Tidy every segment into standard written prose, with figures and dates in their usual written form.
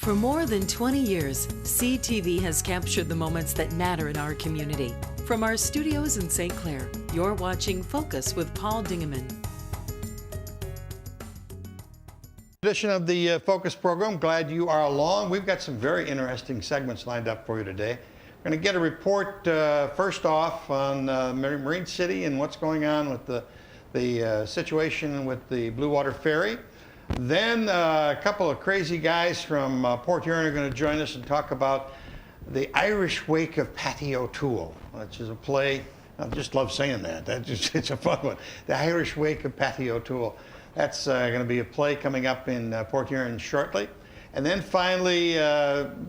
For more than 20 years, CTV has captured the moments that matter in our community. From our studios in St. Clair, you're watching Focus with Paul Dingeman. Edition of the Focus program. Glad you are along. We've got some very interesting segments lined up for you today. We're going to get a report first off on Marine City and what's going on with the situation with the Blue Water Ferry. Then a couple of crazy guys from Port Huron are going to join us and talk about the Irish Wake of Patty O'Toole, which is a play. I just love saying that. It's a fun one. The Irish Wake of Patty O'Toole. That's going to be a play coming up in Port Huron shortly. And then finally,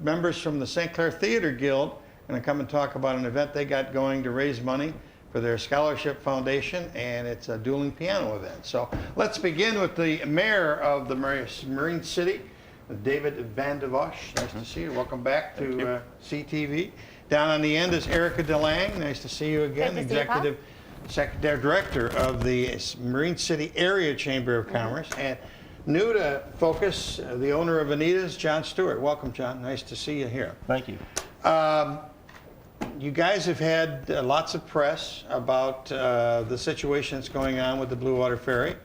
members from the St. Clair Theater Guild are going to come and talk about an event they got going to raise money for their scholarship foundation, and it's a dueling piano event. So let's begin with the mayor of the Marine City, David Van de Vosch. Nice to see you. Welcome back to CTV. Down on the end is Erica DeLang. Nice to see you again. Executive Secretary Director of the Marine City Area Chamber of Commerce. And new to Focus, the owner of Anita's, John Stewart. Welcome, John. Nice to see you here. Thank you. You guys have had lots of press about the situation that's going on with the Blue Water Ferry.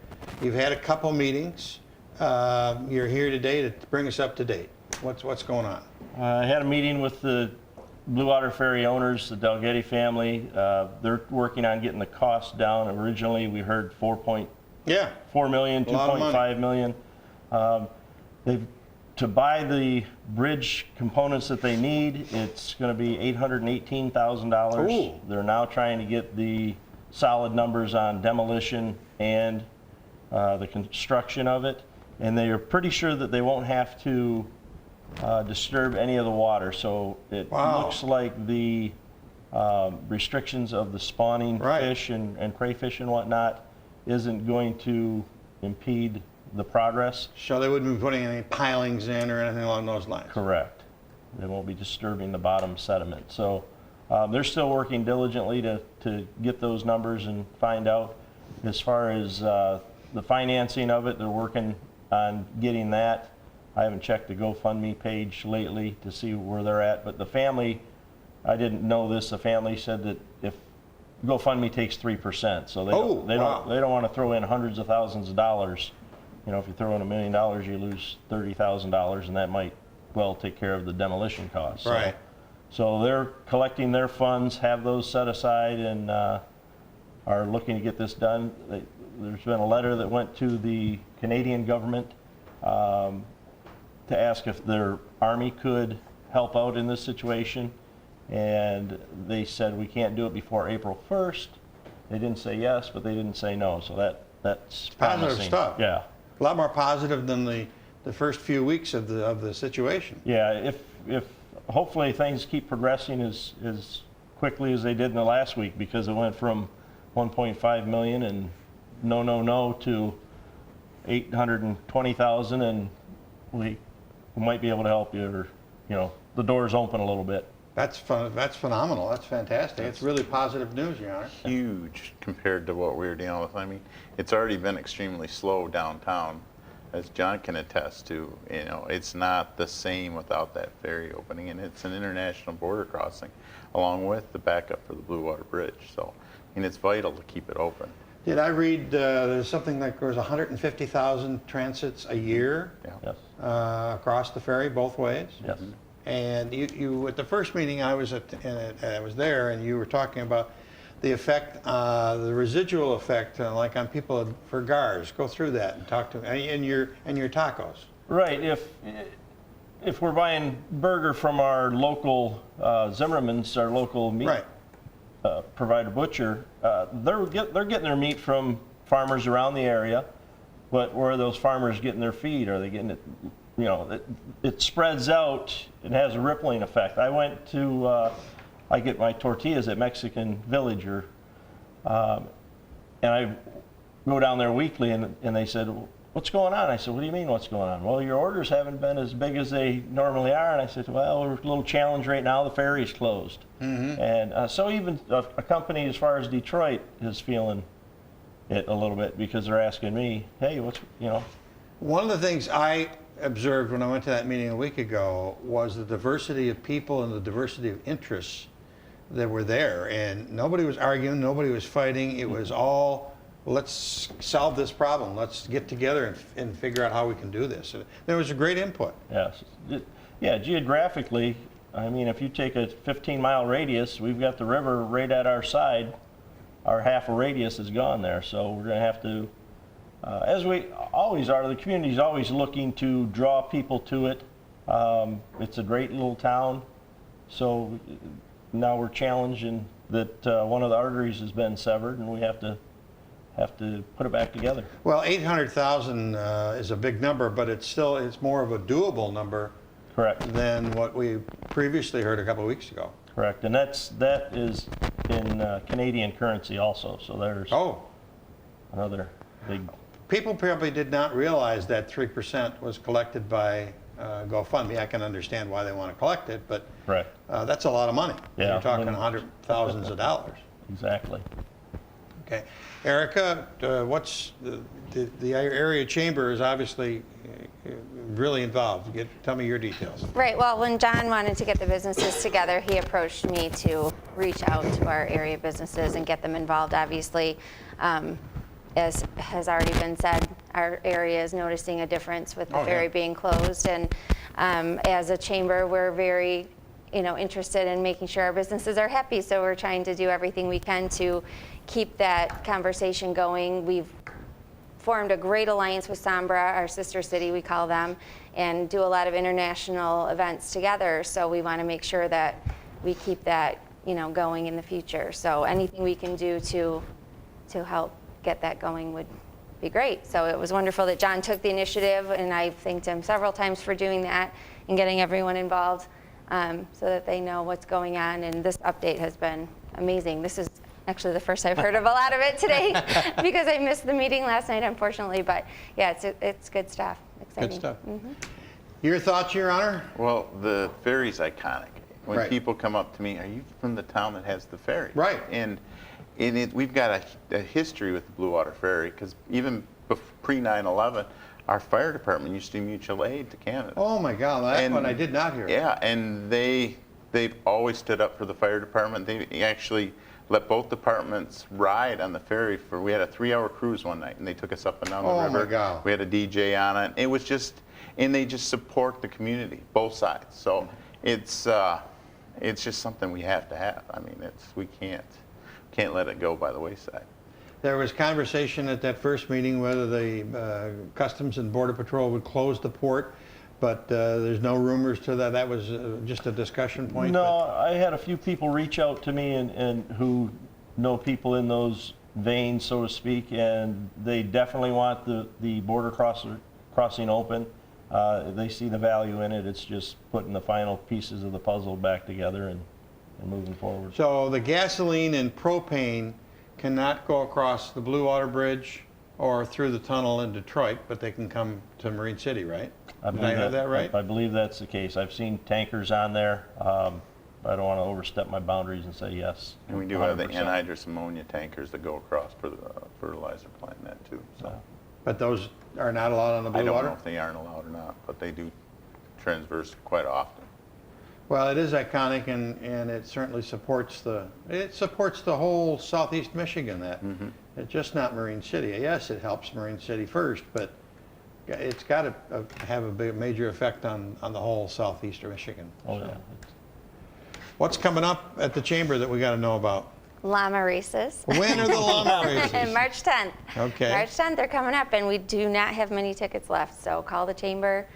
You've had a couple meetings. You're here today to bring us up to date. What's going on? I had a meeting with the Blue Water Ferry owners, the Dalgety family. They're working on getting the cost down. Originally, we heard $4 million, $2.5 million. To buy the bridge components that they need, it's going to be $818,000. They're now trying to get the solid numbers on demolition and the construction of it, and they are pretty sure that they won't have to disturb any of the water. So it looks like the restrictions of the spawning fish and crayfish and whatnot isn't going to impede the progress. So they wouldn't be putting any pilings in or anything along those lines? Correct. They won't be disturbing the bottom sediment. So they're still working diligently to get those numbers and find out. As far as the financing of it, they're working on getting that. I haven't checked the GoFundMe page lately to see where they're at, but the family, I didn't know this, the family said that if GoFundMe takes 3%, so they don't want to throw in hundreds of thousands of dollars. You know, if you throw in $1 million, you lose $30,000, and that might well take care of the demolition costs. Right. So they're collecting their funds, have those set aside, and are looking to get this done. There's been a letter that went to the Canadian government to ask if their army could help out in this situation, and they said we can't do it before April 1st. They didn't say yes, but they didn't say no. So that's positive promising stuff. Yeah. A lot more positive than the first few weeks of the situation. Yeah, if hopefully things keep progressing as quickly as they did in the last week, because it went from 1.5 million and no to 820,000, and we might be able to help you, or the door's open a little bit. That's fun. That's phenomenal. That's fantastic. It's really positive news, Your Honor. Huge compared to what we were dealing with. I mean, it's already been extremely slow downtown, as John can attest to. It's not the same without that ferry opening, and it's an international border crossing, along with the backup for the Blue Water Bridge. So, it's vital to keep it open. Did I read there's something like there's 150,000 transits a year across the ferry both ways? Yes. And you at the first meeting I was there, and you were talking about the effect, the residual effect, like on people for GARs. Go through that and talk to me, and your tacos. Right. If we're buying burger from our local Zimmerman's, our local meat provider butcher, they're getting their meat from farmers around the area. But where are those farmers getting their feed? Are they getting it? It spreads out. It has a rippling effect. I went to, I get my tortillas at Mexican Village, and I go down there weekly, and they said, what's going on? I said, what do you mean what's going on? Well, your orders haven't been as big as they normally are. And I said, well, we're a little challenged right now. The ferry's closed. Mm-hmm. And so even a company as far as Detroit is feeling it a little bit, because they're asking me, hey, what's. One of the things I observed when I went to that meeting a week ago was the diversity of people and the diversity of interests that were there. And nobody was arguing, nobody was fighting. It was all, let's solve this problem. Let's get together and figure out how we can do this. And there was a great input. Yes. Yeah, geographically, I mean, if you take a 15-mile radius, we've got the river right at our side. Our half a radius is gone there, so we're going to have to, as we always are, the community's always looking to draw people to it. It's a great little town, so now we're challenging that one of the arteries has been severed, and we have to put it back together. Well, 800,000 is a big number, but it's more of a doable number. Correct. Than what we previously heard a couple of weeks ago. Correct, and that is in Canadian currency also. So there's another big. People probably did not realize that 3% was collected by GoFundMe. I can understand why they want to collect it, but right. That's a lot of money. Yeah. You're talking hundreds of thousands of dollars. Exactly. Okay, Erica, what's the area chamber is obviously really involved. Tell me your details. Right. Well, when John wanted to get the businesses together, he approached me to reach out to our area businesses and get them involved. Obviously, as has already been said, our area is noticing a difference with the ferry being closed, and as a chamber, we're very interested in making sure our businesses are happy. So we're trying to do everything we can to keep that conversation going. We've formed a great alliance with Sombra, our sister city, we call them, and do a lot of international events together. So we want to make sure that we keep that, going in the future. So anything we can do to help get that going would be great. So it was wonderful that John took the initiative, and I thanked him several times for doing that and getting everyone involved so that they know what's going on. And this update has been amazing. This is actually the first I've heard of a lot of it today because I missed the meeting last night, unfortunately. But yeah, it's good stuff. Exciting. Good stuff. Mm-hmm. Your thoughts, Your Honor? Well, the ferry's iconic. When people come up to me, are you from the town that has the ferry? Right. And we've got a history with the Blue Water Ferry, because even pre 9/11, our fire department used to do mutual aid to Canada. Oh my God, that's one I did not hear. Yeah, and they've always stood up for the fire department. They actually let both departments ride on the ferry we had a 3-hour cruise one night, and they took us up and down the river. Oh my God. We had a DJ on it. It was just, and they just support the community, both sides. So it's just something we have to have. I mean, we can't let it go by the wayside. There was conversation at that first meeting whether the Customs and Border Patrol would close the port, but there's no rumors to that. That was just a discussion point. No, I had a few people reach out to me and who know people in those veins, so to speak, and they definitely want the border crossing open. They see the value in it. It's just putting the final pieces of the puzzle back together and moving forward. So the gasoline and propane cannot go across the Blue Water Bridge or through the tunnel in Detroit, but they can come to Marine City, right? Did I have that right? I believe that's the case. I've seen tankers on there. I don't want to overstep my boundaries and say yes. And we do 100%. Have the anhydrous ammonia tankers that go across for the fertilizer plant net too. So. But those are not allowed on the Blue Water? I don't know if they aren't allowed or not, but they do transverse quite often. Well, it is iconic, and it certainly supports the whole southeast Michigan. It's just not Marine City. Yes, it helps Marine City first, but it's got to have a big major effect on the whole southeastern Michigan. Oh yeah. What's coming up at the chamber that we got to know about? Llama races. When are the llama races? And March 10th. Okay. March 10th, they're coming up, and we do not have many tickets left. So call the chamber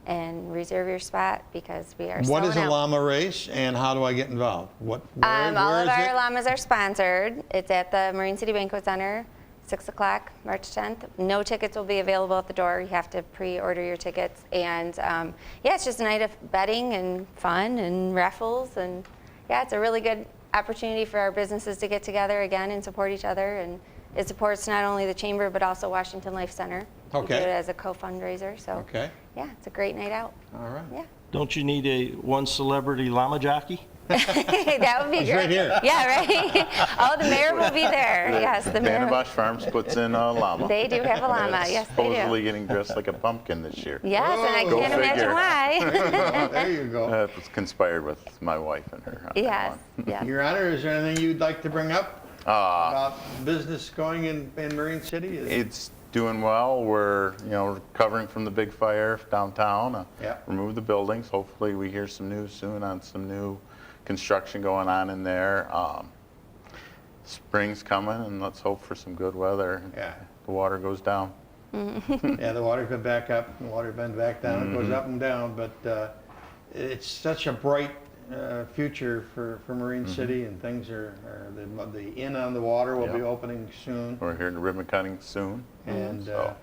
and reserve your spot because we are What is a out. llama race, and how do I get involved? All of our llamas are sponsored. It's at the Marine City Banquet Center, 6 o'clock, March 10th. No tickets will be available at the door. You have to pre-order your tickets. And yeah, it's just a night of betting and fun and raffles. And yeah, it's a really good opportunity for our businesses to get together again and support each other. And it supports not only the chamber, but also Washington Life Center. Okay. We do it as a co-fundraiser. So okay. Yeah, it's a great night out. All right. Yeah. Don't you need one celebrity llama jockey? That would be great. right here. Yeah, right? Oh, the mayor will be there. Yes, the mayor. Danabosch Farms puts in a llama. They do have a llama. Yes, they Supposedly do. getting dressed like a pumpkin this year. Yes, and I Go can't imagine figure. why. There you go. It was conspired with my wife and her. on that Yes, one. yes. Your Honor, is there anything you'd like to bring up about business going in Marine City? It's doing well. We're, recovering from the big fire downtown. Yeah. Remove the buildings. Hopefully we hear some news soon on some new construction going on in there. Spring's coming, and let's hope for some good weather. Yeah. The water goes down. Yeah, the water's been back up, the water's been back down. It goes up and down, but it's such a bright future for Marine City, and things are the inn on the water will be Yep. opening soon. We're hearing ribbon cutting soon. And So.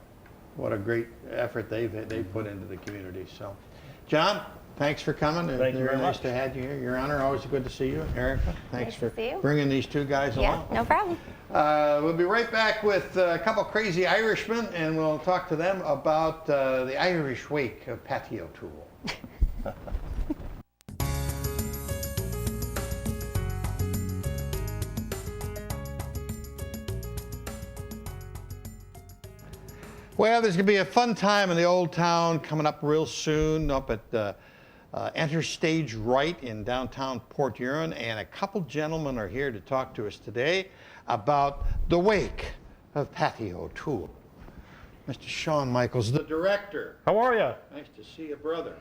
what a great effort they've put into the community. So, John, thanks for coming. Thank you very nice much. to have you here. Your Honor, always good to see you. Erica, thanks Nice for to see you. bringing these two guys Yeah, along. no problem. We'll be right back with a couple crazy Irishmen, and we'll talk to them about the Irish wake of patio tool. Well, there's going to be a fun time in the Old Town coming up real soon up at Enter Stage Right in downtown Port Huron, and a couple gentlemen are here to talk to us today about the wake of Patio Tool. Mr. Sean Michaels, the director. How are you? Nice to see you, brother.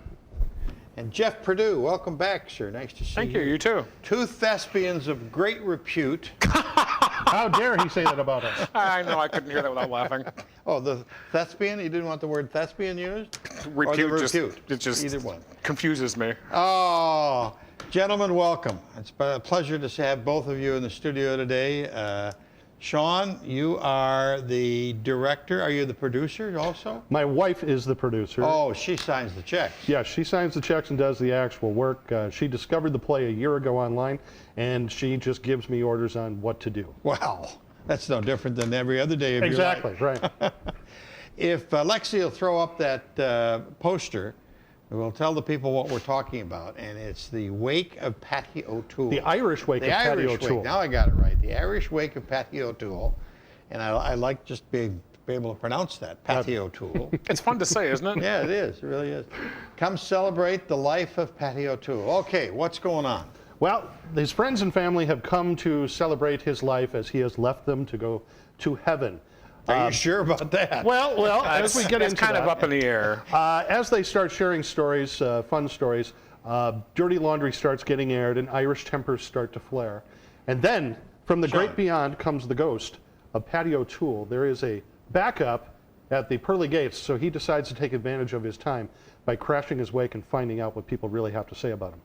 And Jeff Perdue, welcome back, sir. Nice to see you. Thank you. You too. Two thespians of great repute. How dare he say that about us? I know, I couldn't hear that without laughing. Oh, the thespian? You didn't want the word thespian used? Repute, or the just, repute? it just Either one. confuses me. Oh, gentlemen, welcome. It's been a pleasure to have both of you in the studio today. Sean, you are the director. Are you the producer also? My wife is the producer. Oh, she signs the checks. Yeah, she signs the checks and does the actual work. She discovered the play a year ago online, and she just gives me orders on what to do. Wow, that's no different than every other day of Exactly, your life. right. If Lexi will throw up that poster, we'll tell the people what we're talking about, and it's the Wake of Patio Tool. The Irish wake The of Patio Irish Tool. Wake. Now I got it right. The Irish Wake of Patio Tool, and I like just being able to pronounce that, Patio Tool. It's fun to say, isn't it? Yeah, it is. It really is. Come celebrate the life of Patio Tool. Okay, what's going on? Well, his friends and family have come to celebrate his life as he has left them to go to heaven. Are you sure about that? Well, as we get That's into kind that, of up in the air. as they start sharing stories, fun stories, dirty laundry starts getting aired and Irish tempers start to flare. And then, from the great beyond comes the ghost of Patio Tool. There is a backup at the pearly gates, so he decides to take advantage of his time by crashing his wake and finding out what people really have to say about him.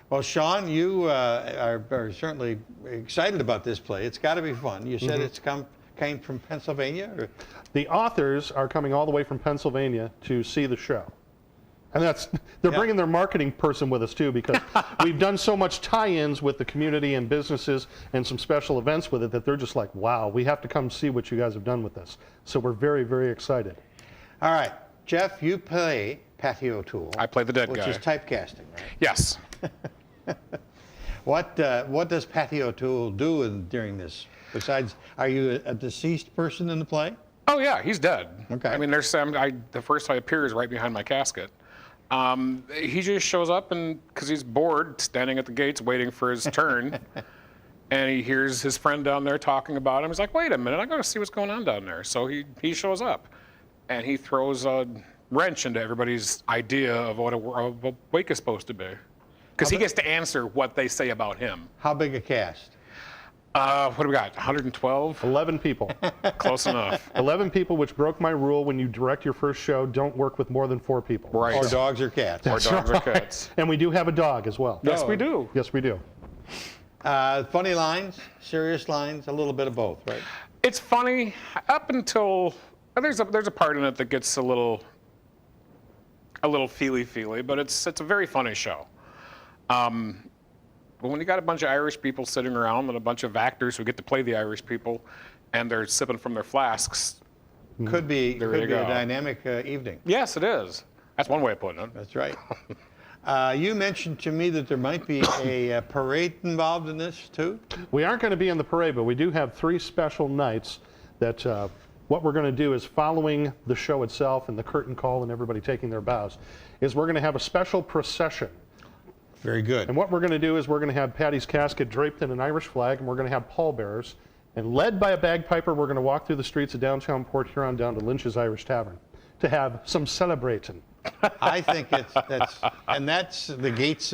Well, Sean, you are certainly excited about this play. It's got to be fun. You said it's came from Pennsylvania? Or? The authors are coming all the way from Pennsylvania to see the show. And they're bringing their marketing person with us too, because we've done so much tie-ins with the community and businesses and some special events with it that they're just like, wow, we have to come see what you guys have done with this. So we're very, very excited. All right, Jeff, you play Patio Tool. I play the dead which guy. is typecasting, right? Yes. What does Patio Tool do during this? Besides, are you a deceased person in the play? Oh yeah, he's dead. Okay. I mean, there's the first I appear is right behind my casket. He just shows up and because he's bored, standing at the gates waiting for his turn, and he hears his friend down there talking about him. He's like, "Wait a minute, I got to see what's going on down there." So he shows up, and he throws a wrench into everybody's idea of what a wake is supposed to be, because he gets to answer what they say about him. How big a cast? What do we got? 112? 11 people. Close enough. 11 people, which broke my rule when you direct your first show, don't work with more than 4 people. Right. Or dogs or cats? Or dogs or cats. And we do have a dog as well. Yes, we do. Yes, we do. Funny lines, serious lines, a little bit of both, right? It's funny up until there's a part in it that gets a little feely, but it's a very funny show. But when you got a bunch of Irish people sitting around and a bunch of actors who get to play the Irish people, and they're sipping from their flasks, Could be There you a go. dynamic evening. yes, it is. That's one way of putting it. That's right. You mentioned to me that there might be a parade involved in this too? We aren't going to be in the parade, but we do have 3 special nights that what we're going to do is, following the show itself and the curtain call and everybody taking their bows, is we're going to have a special procession. Very good. And what we're going to do is we're going to have Patty's casket draped in an Irish flag, and we're going to have pallbearers. And led by a bagpiper, we're going to walk through the streets of downtown Port Huron down to Lynch's Irish Tavern to have some celebrating. I think that's the gates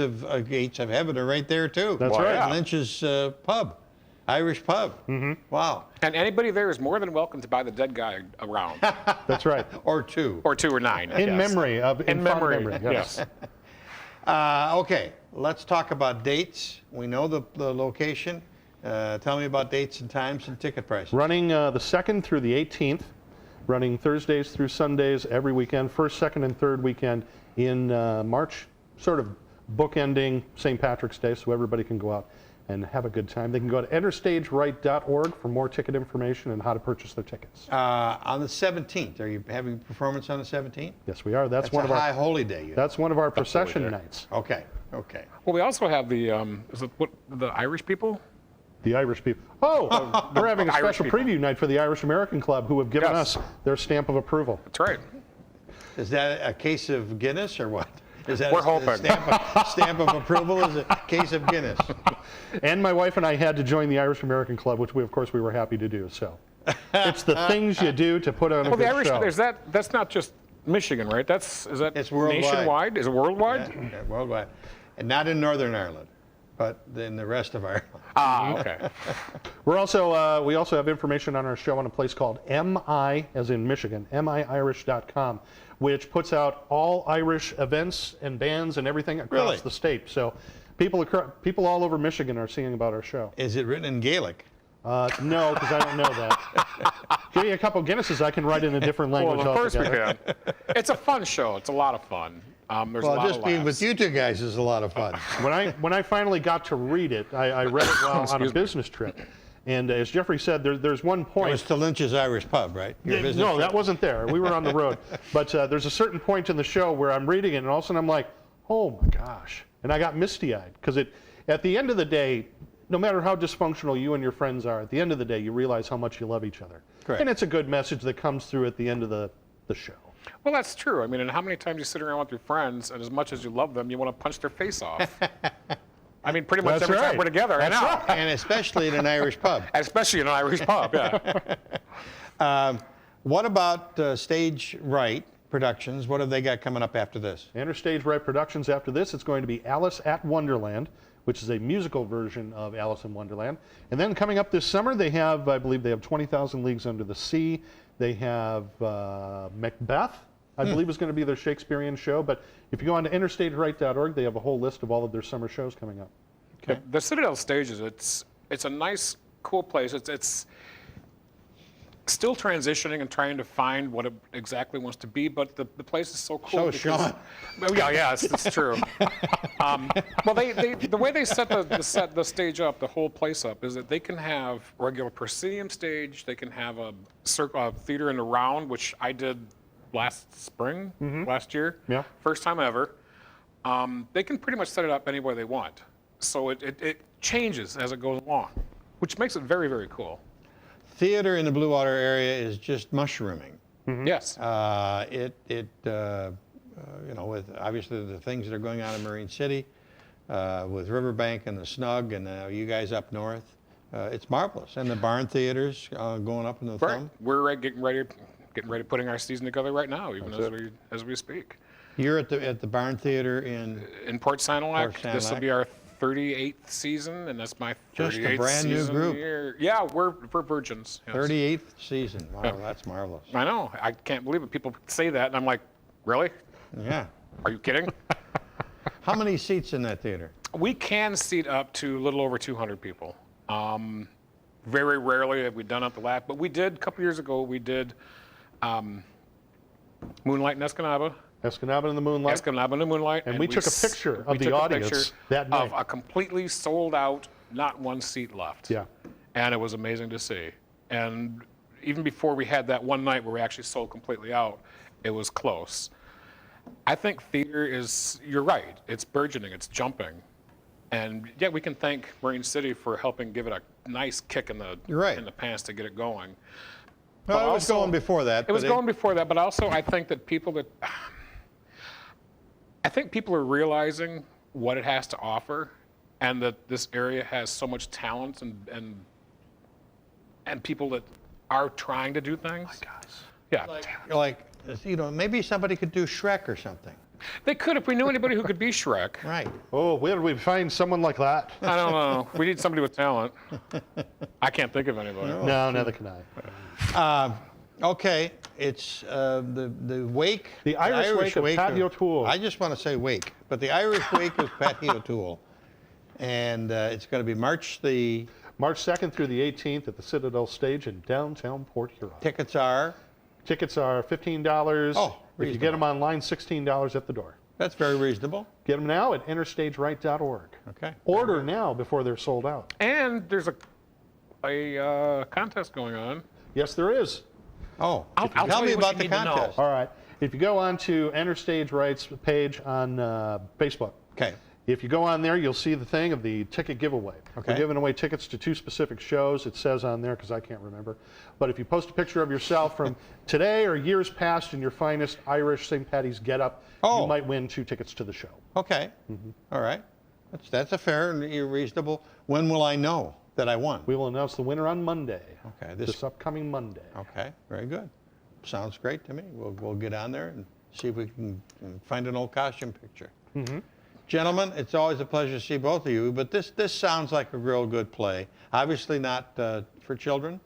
of heaven are right there too. That's right. yeah. Lynch's pub, Irish pub. Mm-hmm. Wow. And anybody there is more than welcome to buy the dead guy around. That's right. Or 2. Or 2 or 9. In memory of. In fond memory, yes. Okay, let's talk about dates. We know the location. Tell me about dates and times and ticket prices. Running the 2nd through the 18th, running Thursdays through Sundays every weekend, first, second, and third weekend in March, sort of bookending St. Patrick's Day, so everybody can go out and have a good time. They can go to enterstageright.org for more ticket information and how to purchase their tickets. On the 17th, are you having a performance on the 17th? Yes, we are. That's one a of our high holy day. That's one of our procession nights. Okay. Okay. Well, we also have the Irish people? The Irish people. Oh, we're having a Irish special people. preview night for the Irish American Club, who have given Yes. us their stamp of approval. That's right. Is that a case of Guinness or what? Is that We're a hoping. stamp of approval? Is a case of Guinness? And my wife and I had to join the Irish American Club, which of course we were happy to do. So it's the things you do to put on a Well, good the Irish, show. that's not just Michigan, right? Is that It's worldwide. nationwide? Is it worldwide? Yeah, worldwide. And not in Northern Ireland, but in the rest of Ireland. Ah, okay. We're also we also have information on our show on a place called MI, as in Michigan, miirish.com, which puts out all Irish events and bands and everything across Really? the state. So people all over Michigan are singing about our show. Is it written in Gaelic? No, because I don't know that. Give me a couple Guinnesses, I can write in a different language Well, of course we altogether. can. It's a fun show. It's a lot of fun. There's a Well, lot just of being laughs. with you 2 guys is a lot of fun. When I finally got to read it, I read it while on a Excuse me. business trip. And as Jeffrey said, there's one It point. was to Lynch's Irish Pub, right? Your business No, trip? that wasn't there. We were on the road. But there's a certain point in the show where I'm reading it, and all of a sudden I'm like, oh my gosh. And I got misty-eyed. Because at the end of the day, no matter how dysfunctional you and your friends are, at the end of the day, you realize how much you love each other. Correct. And it's a good message that comes through at the end of the show. Well, that's true. I mean, and how many times you sit around with your friends, and as much as you love them, you want to punch their face off. I mean, pretty much That's every time right. we're together. I know. And especially in an Irish pub. Especially in an Irish pub, yeah. What about Stage Right Productions? What have they got coming up after this? Enter Stage Right Productions after this. It's going to be Alice at Wonderland, which is a musical version of Alice in Wonderland. And then coming up this summer, I believe they have 20,000 Leagues Under the Sea. They have Macbeth, I believe is going to be their Shakespearean show. But if you go on to enterstageright.org, they have a whole list of all of their summer shows coming up. Okay. The Citadel Stages, it's a nice, cool place. It's still transitioning and trying to find what it exactly wants to be, but the place is so cool. So Sean. Well, yeah, it's true. Well, the way they set the stage up, the whole place up, is that they can have regular proscenium stage. They can have a theater in the round, which I did last spring, last year. Yeah. First time ever. They can pretty much set it up any way they want. So it changes as it goes along, which makes it very, very cool. Theater in the Blue Water area is just mushrooming. Yes. With obviously the things that are going on in Marine City, with Riverbank and the Snug, and you guys up north, it's marvelous. And the barn theaters going up in the Right. thumb. We're getting ready putting our season together right now, even as we speak. You're at the barn theater in Port Sanilac, Port this will Sanilac. be our 38th season, and that's my 38th Just a brand new season group. Year. Yeah, we're virgins. Yes. 38th season. Wow, Yeah. that's marvelous. I know. I can't believe it. People say that, and I'm like, really? Yeah. Are you kidding? How many seats in that theater? We can seat up to a little over 200 people. Very rarely have we done up the lap, but we did a couple years ago. We did Moonlight in Escanaba. Escanaba in the Moonlight. Escanaba in the Moonlight. And we took a picture of we the took a audience picture that night. of a completely sold out, not one seat left. Yeah. And it was amazing to see. And even before we had that one night where we actually sold completely out, it was close. I think theater is, you're right, it's burgeoning, it's jumping. And yeah, we can thank Marine City for helping give it a nice kick in the You're right. in the pants to get it going. Well, it was going before that. It was but going before that, but also I think that I think people are realizing what it has to offer, and that this area has so much talent and people that are trying to do things. My gosh. Yeah, Like, you know, maybe somebody could do Shrek or something. they could if we knew anybody who could be Shrek. Right. Oh, where do we find someone like that? I don't know. We need somebody with talent. I can't think of anybody. No, neither can I. Okay, it's the wake. The Irish Wake of Patty O'Toole. I just want to say wake, but the Irish Wake of Patty O'Toole. And it's going to be March 2nd through the 18th at the Citadel Stage in downtown Port Huron. tickets are, Tickets are $15. Oh, if you get them online, $16 at the door. that's very reasonable. Get them now at interstageright.org. Okay. Order now before they're sold out. And there's a contest going on. Yes, there is. Oh, I'll tell tell me you what about you the need to know. contest. All right. If you go on to Interstage Right's page on Facebook, Okay. if you go on there, you'll see the thing of the ticket giveaway. Okay. We're giving away tickets to 2 specific shows. It says on there because I can't remember. But if you post a picture of yourself from today or years past in your finest Irish St. Patty's getup, Oh. you might win 2 tickets to the show. Okay. All right. That's a fair and reasonable. When will I know that I won? We will announce the winner on Monday. Okay. This upcoming Monday. Okay. Very good. Sounds great to me. We'll get on there and see if we can find an old costume picture. Gentlemen, it's always a pleasure to see both of you, but this sounds like a real good play. Obviously not for children.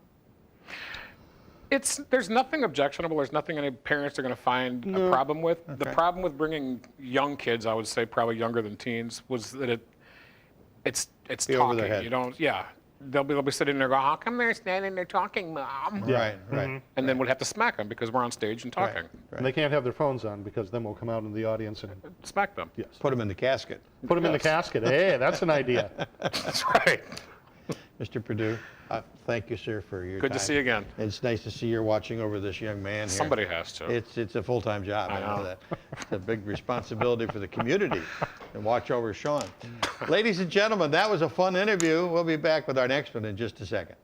There's nothing objectionable. There's nothing any parents are going to find a problem with. The problem with bringing young kids, I would say probably younger than teens, was that it's Be talking. over their head. You don't, yeah. They'll be sitting there going, how come they're standing there talking, Mom? Right. Right. And then we'd have to smack them because we're on stage and talking. And they can't have their phones on because then we'll come out in the audience and Smack them. yes. Put them in the casket. Put them in the casket. Hey, that's an idea. That's right. Mr. Perdue, thank you, sir, for your Good time. to see you again. It's nice to see you're watching over this young man here. Somebody has to. It's a full-time job. I know know. that. It's a big responsibility for the community to watch over Sean. Ladies and gentlemen, that was a fun interview. We'll be back with our next one in just a second.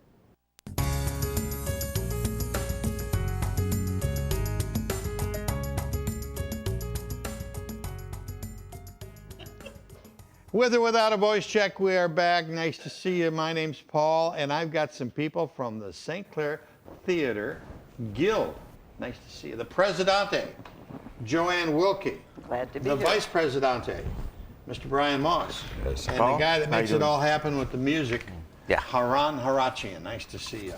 With or without a voice check, we are back. Nice to see you. My name's Paul, and I've got some people from the St. Clair Theater Guild. Nice to see you. The Presidente, Joanne Wilkie. Glad to be The here. Vice Presidente, Mr. Brian Moss. Yes, and Paul. the guy that How you makes it doing? all happen with the music, Yeah. Haran Harachian. Nice to see you.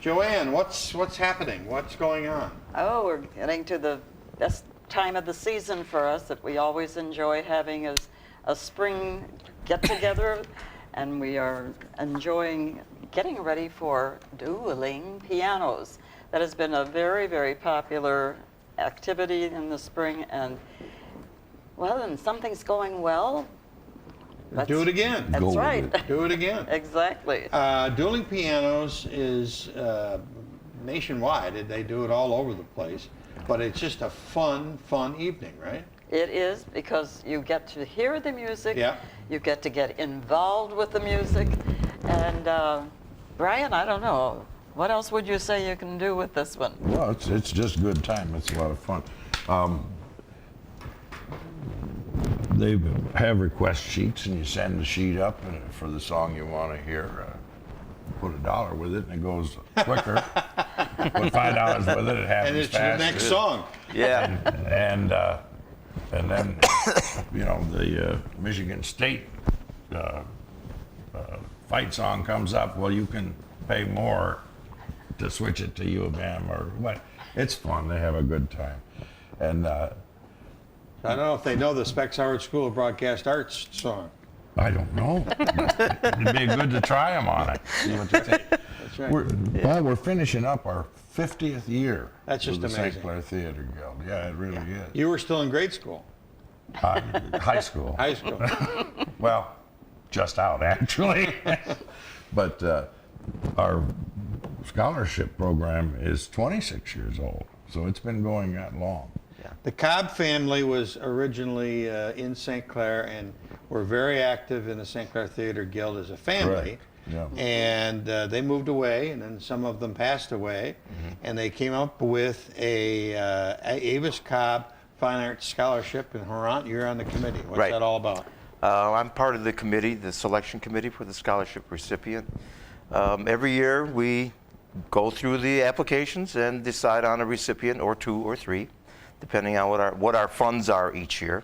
Joanne, what's happening? What's going on? Oh, we're getting to the best time of the season for us that we always enjoy having is a spring get-together, and we are enjoying getting ready for Dueling pianos. That has been a very, very popular activity in the spring, and well, and something's going well. Do it again. That's right. Do it again. Exactly. Dueling Pianos is nationwide. They do it all over the place. But it's just a fun evening, right? It is, because you get to hear the music, Yeah. you get to get involved with the music, and Brian, I don't know, what else would you say you can do with this one? Well, it's just a good time. It's a lot of fun. They have request sheets, and you send the sheet up for the song you want to hear. Put $1 with it, and it goes quicker. Put $5 with it, it happens And it's fast. the next song. Yeah. And then, you know, the Michigan State fight song comes up. Well, you can pay more to switch it to U of M or what. It's fun. They have a good time. And I don't know if they know the Specs Howard School of Broadcast Arts song. I don't know. It'd be good to try them on it. See what they think. That's right. We're finishing up our 50th year. That's just with the amazing. St. Clair Theater Guild. Yeah, it really is. You were still in grade school. High school. High school. Well, just out actually. But our scholarship program is 26 years old, so it's been going that long. Yeah. The Cobb family was originally in St. Clair and were very active in the St. Clair Theater Guild as a family. Correct. Yeah. And they moved away, and then some of them passed away, and they came up with a Avis Cobb Fine Arts Scholarship. And Harant, you're on the committee. What's Right. that all about? I'm part of the committee, the selection committee for the scholarship recipient. Every year we go through the applications and decide on a recipient or 2 or 3, depending on what our funds are each year.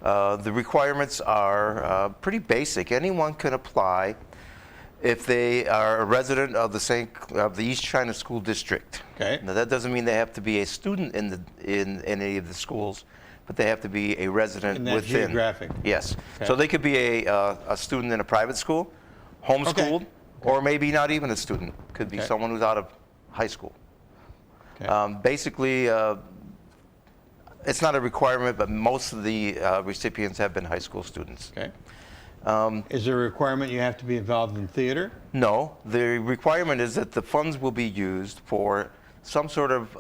The requirements are pretty basic. Anyone can apply if they are a resident of the East China School District. Okay. Now that doesn't mean they have to be a student in any of the schools, but they have to be a resident In that within. geographic. Yes. Okay. So they could be a student in a private school, homeschooled, or maybe not even a student. Could be Okay. someone who's out of high school. Okay. Basically, it's not a requirement, but most of the recipients have been high school students. Okay. Is there a requirement you have to be involved in theater? No, the requirement is that the funds will be used for some sort of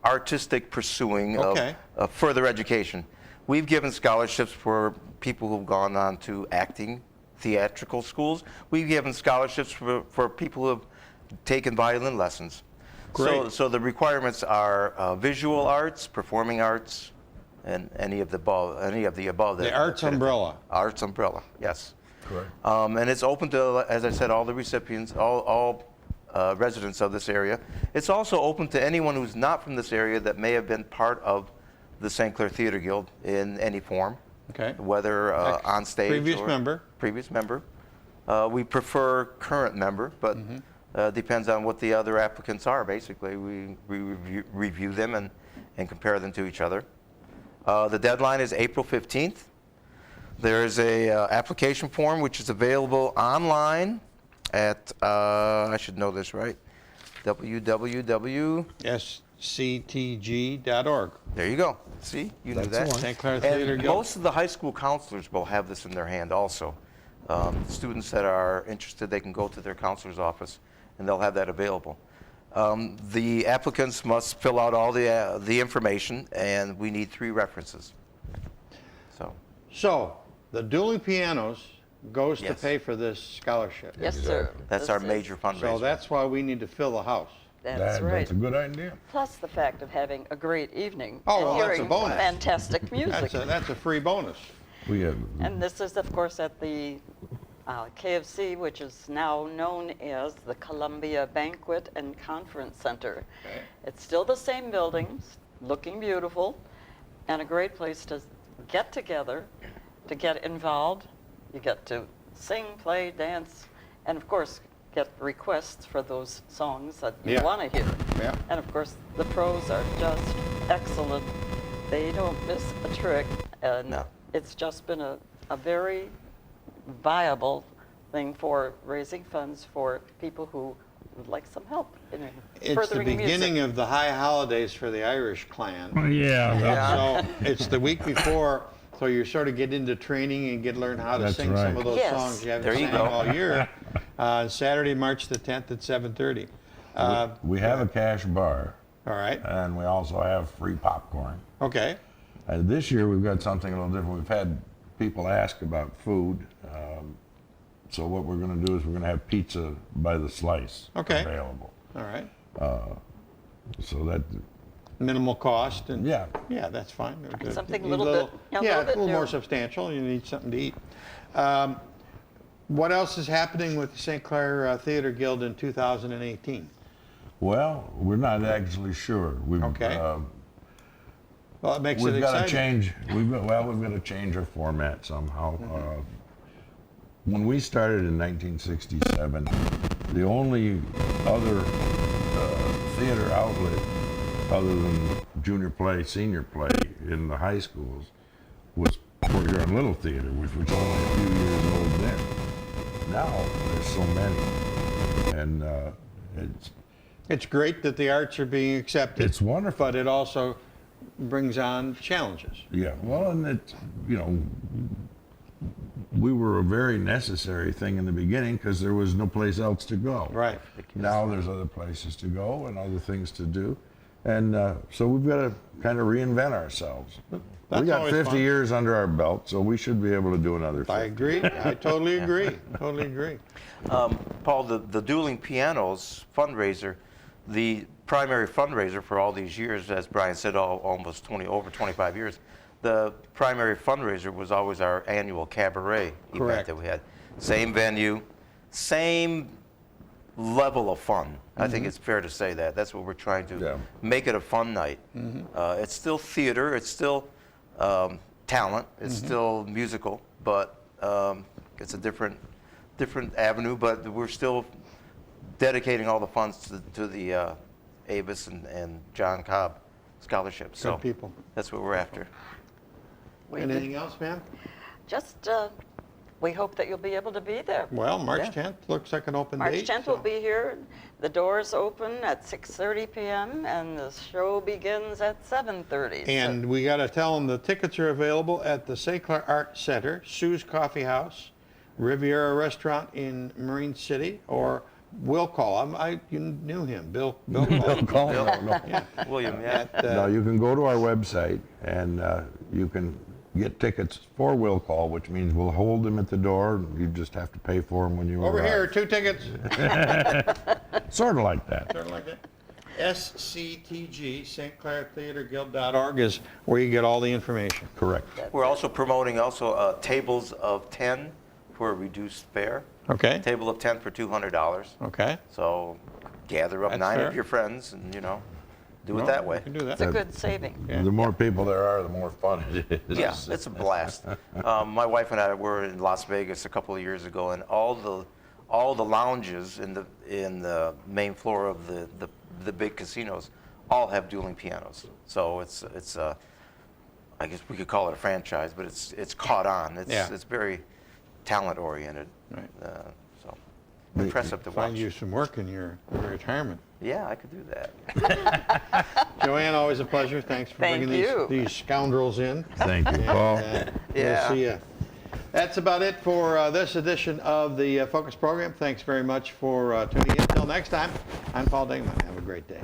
artistic pursuing Okay. of further education. We've given scholarships for people who've gone on to acting, theatrical schools. We've given scholarships for people who have taken violin lessons. Great. So the requirements are visual arts, performing arts, and any of the above. The arts umbrella. Arts umbrella, yes. Correct. And it's open to, as I said, all the recipients, all residents of this area. It's also open to anyone who's not from this area that may have been part of the St. Clair Theater Guild in any form, Okay. whether on stage Previous or member. Previous member. We prefer current member, but depends on what the other applicants are. Basically, we review them and compare them to each other. The deadline is April 15th. There is a application form which is available online at, I should know this right, www. sctg.org. There you go. See, you knew that. St. Clair Theater And Guild. most of the high school counselors will have this in their hand also. Students that are interested, they can go to their counselor's office and they'll have that available. The applicants must fill out all the information, and we need 3 references. So, the Dueling Pianos goes to Yes. pay for this scholarship. Yes, sir. That's our This is- major fundraiser. So that's why we need to fill the house. That's right. That's a good idea. Plus the fact of having a great evening Oh, and well, that's a hearing bonus. fantastic music. That's a free bonus. We have, And this is, of course, at the KFC, which is now known as the Columbia Banquet and Conference Center. It's still the same buildings, looking beautiful, and a great place to get together, to get involved. You get to sing, play, dance, and of course, get requests for those songs that you Yeah. want to hear. Yeah. And of course, the pros are just excellent. They don't miss a trick. And No. it's just been a very viable thing for raising funds for people who would like some help in It's the furthering beginning music. of the high holidays for the Irish clan. yeah. So it's the week before, so you sort of get into training and learn how to That's sing some right. of those Yes. songs you haven't There you sang go. all year. Saturday, March the 10th at 7:30. We have a cash bar, All right. and we also have free popcorn. Okay. This year we've got something a little different. We've had people ask about food. So what we're going to do is we're going to have pizza by the slice available. All right. So that, Minimal cost and yeah. yeah, that's fine. Something a You little need bit- yeah, a yeah, little bit a little more new. substantial. You need something to eat. What else is happening with the St. Clair Theater Guild in 2018? Well, we're not actually sure. We've, Okay. Well, it makes it we've got to exciting. change. We've got to change our format somehow. When we started in 1967, the only other theater outlet other than junior play, senior play in the high schools was Port Huron Little Theater, which was only a few years old then. Now there's so many, and It's great that the arts are being accepted. it's wonderful. But it also brings on challenges. Yeah, well, and it, you know, we were a very necessary thing in the beginning because there was no place else to go. Right. Now there's other places to go and other things to do, And so we've got to kind of reinvent ourselves. That's We got always 50 fun. years under our belt, so we should be able to do another 50. I agree. I totally agree. Totally agree. Paul, the Dueling Pianos fundraiser, the primary fundraiser for all these years, as Brian said, almost over 25 years, the primary fundraiser was always our annual cabaret event that we had. Same venue, same level of fun. I think it's fair to say that. That's what we're trying to make it a fun night. It's still theater, it's still talent, it's still musical, but it's a different avenue, but we're still dedicating all the funds to the Avis and John Cobb scholarship. So people. that's what we're after. Anything else, ma'am? Just, we hope that you'll be able to be there. Well, March 10th looks like an open March date. 10th will be here. The doors open at 6:30 p.m. and the show begins at 7:30. And we got to tell them the tickets are available at the St. Clair Art Center, Sue's Coffee House, Riviera Restaurant in Marine City, or Will Call. You knew him, Bill Call. William, No, you can go to our website and you can get tickets for Will Call, which means we'll hold them at the door. You just have to pay for them when you Over arrive. here, 2 tickets. Sort of like that. Sort of like that. SCTG, StClairTheaterGuild.org is where you get all the information. Correct. We're also promoting tables of 10 for a reduced fare. Okay. Table of 10 for $200. Okay. So gather up That's 9 fair. of your friends and, do Well, it that way. You can do that. It's a good saving. The more people there are, the more fun it is. Yeah, it's a blast. My wife and I were in Las Vegas a couple of years ago, and all the lounges in the main floor of the big casinos all have dueling pianos. So it's I guess we could call it a franchise, but it's caught on. It's very talent oriented. Right. So impressive to watch. Find you some work in your retirement. Yeah, I could do that. Joanne, always a pleasure. Thanks for Thank bringing you. these scoundrels in. Thank you, Paul. Yeah. We'll see you. That's about it for this edition of the Focus program. Thanks very much for tuning in. Until next time, I'm Paul Dingman. Have a great day.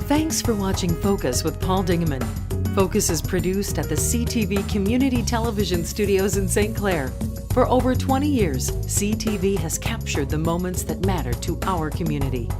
Thanks for watching Focus with Paul Dingeman. Focus is produced at the CTV Community Television Studios in St. Clair. For over 20 years, CTV has captured the moments that matter to our community.